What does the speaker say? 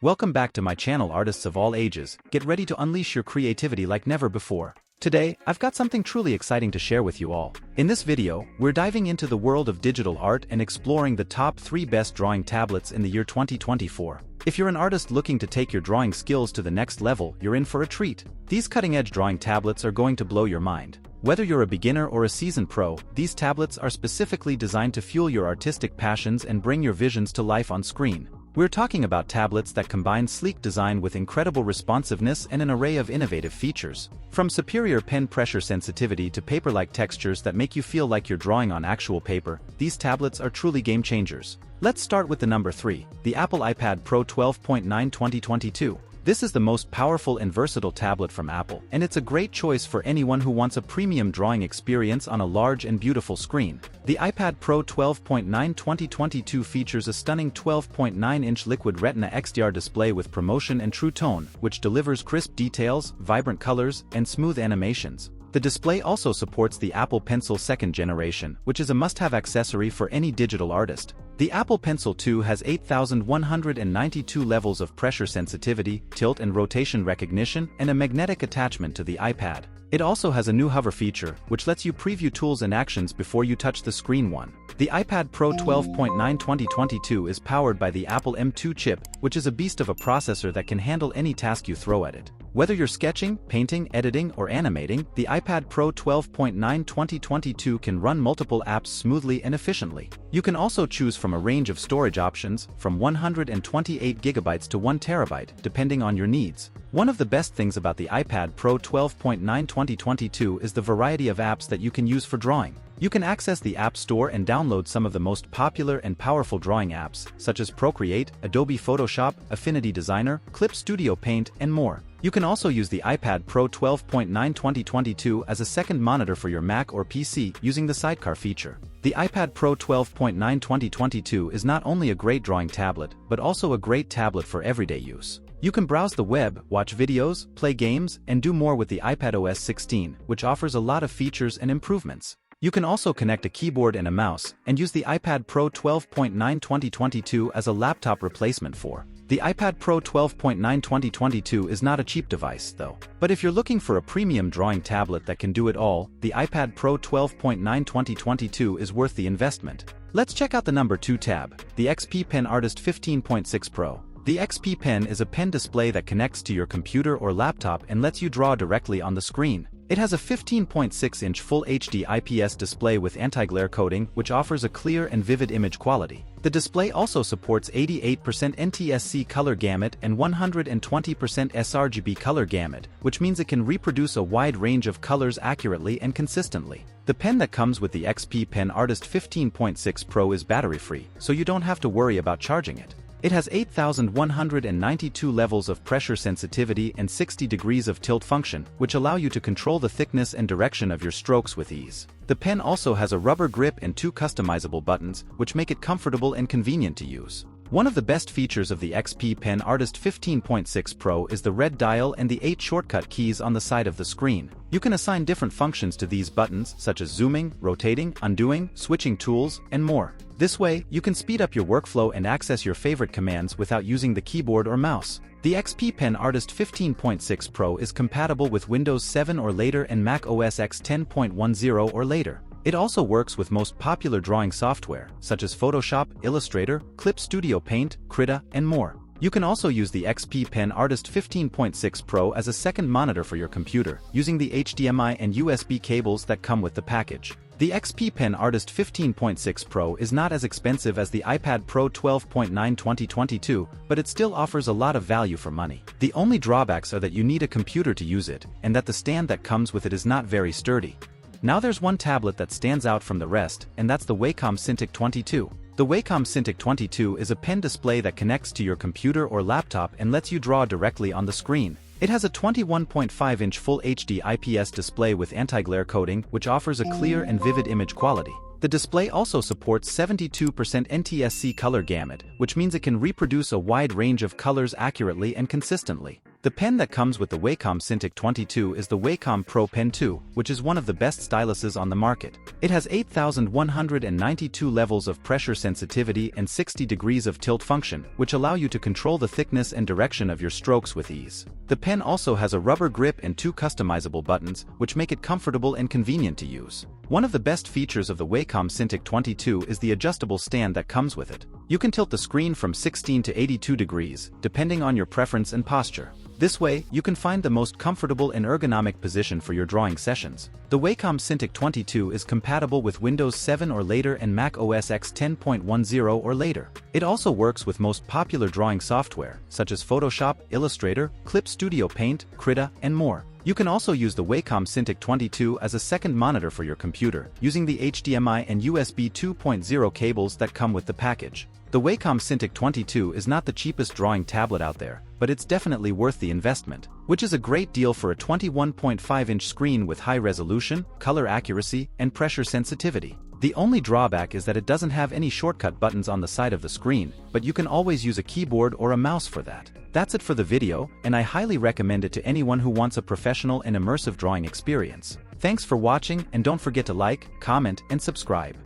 Welcome back to my channel, artists of all ages. Get ready to unleash your creativity like never before. Today, I've got something truly exciting to share with you all. In this video, we're diving into the world of digital art and exploring the top 3 best drawing tablets in the year 2024. If you're an artist looking to take your drawing skills to the next level, you're in for a treat. These cutting-edge drawing tablets are going to blow your mind. Whether you're a beginner or a seasoned pro, these tablets are specifically designed to fuel your artistic passions and bring your visions to life on screen. We're talking about tablets that combine sleek design with incredible responsiveness and an array of innovative features. From superior pen pressure sensitivity to paper-like textures that make you feel like you're drawing on actual paper, these tablets are truly game changers. Let's start with the number 3, the Apple iPad Pro 12.9 2022. This is the most powerful and versatile tablet from Apple, and it's a great choice for anyone who wants a premium drawing experience on a large and beautiful screen. The iPad Pro 12.9 2022 features a stunning 12.9-inch Liquid Retina XDR display with ProMotion and True Tone, which delivers crisp details, vibrant colors, and smooth animations. The display also supports the Apple Pencil 2nd generation, which is a must-have accessory for any digital artist. The Apple Pencil 2 has 8,192 levels of pressure sensitivity, tilt and rotation recognition, and a magnetic attachment to the iPad. It also has a new hover feature, which lets you preview tools and actions before you touch the screen. The iPad Pro 12.9 2022 is powered by the Apple M2 chip, which is a beast of a processor that can handle any task you throw at it. Whether you're sketching, painting, editing, or animating, the iPad Pro 12.9 2022 can run multiple apps smoothly and efficiently. You can also choose from a range of storage options, from 128 GB to 1 TB, depending on your needs. One of the best things about the iPad Pro 12.9 2022 is the variety of apps that you can use for drawing. You can access the App Store and download some of the most popular and powerful drawing apps, such as Procreate, Adobe Photoshop, Affinity Designer, Clip Studio Paint, and more. You can also use the iPad Pro 12.9 2022 as a second monitor for your Mac or PC using the Sidecar feature. The iPad Pro 12.9 2022 is not only a great drawing tablet, but also a great tablet for everyday use. You can browse the web, watch videos, play games, and do more with the iPadOS 16, which offers a lot of features and improvements. You can also connect a keyboard and a mouse, and use the iPad Pro 12.9 2022 as a laptop replacement for. The iPad Pro 12.9 2022 is not a cheap device, though. But if you're looking for a premium drawing tablet that can do it all, the iPad Pro 12.9 2022 is worth the investment. Let's check out the number 2 tab, the XP Pen Artist 15.6 Pro. The XP Pen is a pen display that connects to your computer or laptop and lets you draw directly on the screen. It has a 15.6-inch Full HD IPS display with anti-glare coating, which offers a clear and vivid image quality. The display also supports 88% NTSC color gamut and 120% sRGB color gamut, which means it can reproduce a wide range of colors accurately and consistently. The pen that comes with the XP Pen Artist 15.6 Pro is battery-free, so you don't have to worry about charging it. It has 8,192 levels of pressure sensitivity and 60 degrees of tilt function, which allow you to control the thickness and direction of your strokes with ease. The pen also has a rubber grip and 2 customizable buttons, which make it comfortable and convenient to use. One of the best features of the XP Pen Artist 15.6 Pro is the red dial and the 8 shortcut keys on the side of the screen. You can assign different functions to these buttons, such as zooming, rotating, undoing, switching tools, and more. This way, you can speed up your workflow and access your favorite commands without using the keyboard or mouse. The XP Pen Artist 15.6 Pro is compatible with Windows 7 or later and Mac OS X 10.10 or later. It also works with most popular drawing software, such as Photoshop, Illustrator, Clip Studio Paint, Krita, and more. You can also use the XP Pen Artist 15.6 Pro as a second monitor for your computer, using the HDMI and USB cables that come with the package. The XP Pen Artist 15.6 Pro is not as expensive as the iPad Pro 12.9 2022, but it still offers a lot of value for money. The only drawbacks are that you need a computer to use it, and that the stand that comes with it is not very sturdy. Now there's one tablet that stands out from the rest, and that's the Wacom Cintiq 22. The Wacom Cintiq 22 is a pen display that connects to your computer or laptop and lets you draw directly on the screen. It has a 21.5-inch Full HD IPS display with anti-glare coating, which offers a clear and vivid image quality. The display also supports 72% NTSC color gamut, which means it can reproduce a wide range of colors accurately and consistently. The pen that comes with the Wacom Cintiq 22 is the Wacom Pro Pen 2, which is one of the best styluses on the market. It has 8,192 levels of pressure sensitivity and 60 degrees of tilt function, which allow you to control the thickness and direction of your strokes with ease. The pen also has a rubber grip and 2 customizable buttons, which make it comfortable and convenient to use. One of the best features of the Wacom Cintiq 22 is the adjustable stand that comes with it. You can tilt the screen from 16 to 82 degrees, depending on your preference and posture. This way, you can find the most comfortable and ergonomic position for your drawing sessions. The Wacom Cintiq 22 is compatible with Windows 7 or later and Mac OS X 10.10 or later. It also works with most popular drawing software, such as Photoshop, Illustrator, Clip Studio Paint, Krita, and more. You can also use the Wacom Cintiq 22 as a second monitor for your computer, using the HDMI and USB 2.0 cables that come with the package. The Wacom Cintiq 22 is not the cheapest drawing tablet out there, but it's definitely worth the investment, which is a great deal for a 21.5-inch screen with high resolution, color accuracy, and pressure sensitivity. The only drawback is that it doesn't have any shortcut buttons on the side of the screen, but you can always use a keyboard or a mouse for that. That's it for the video, and I highly recommend it to anyone who wants a professional and immersive drawing experience. Thanks for watching, and don't forget to like, comment, and subscribe.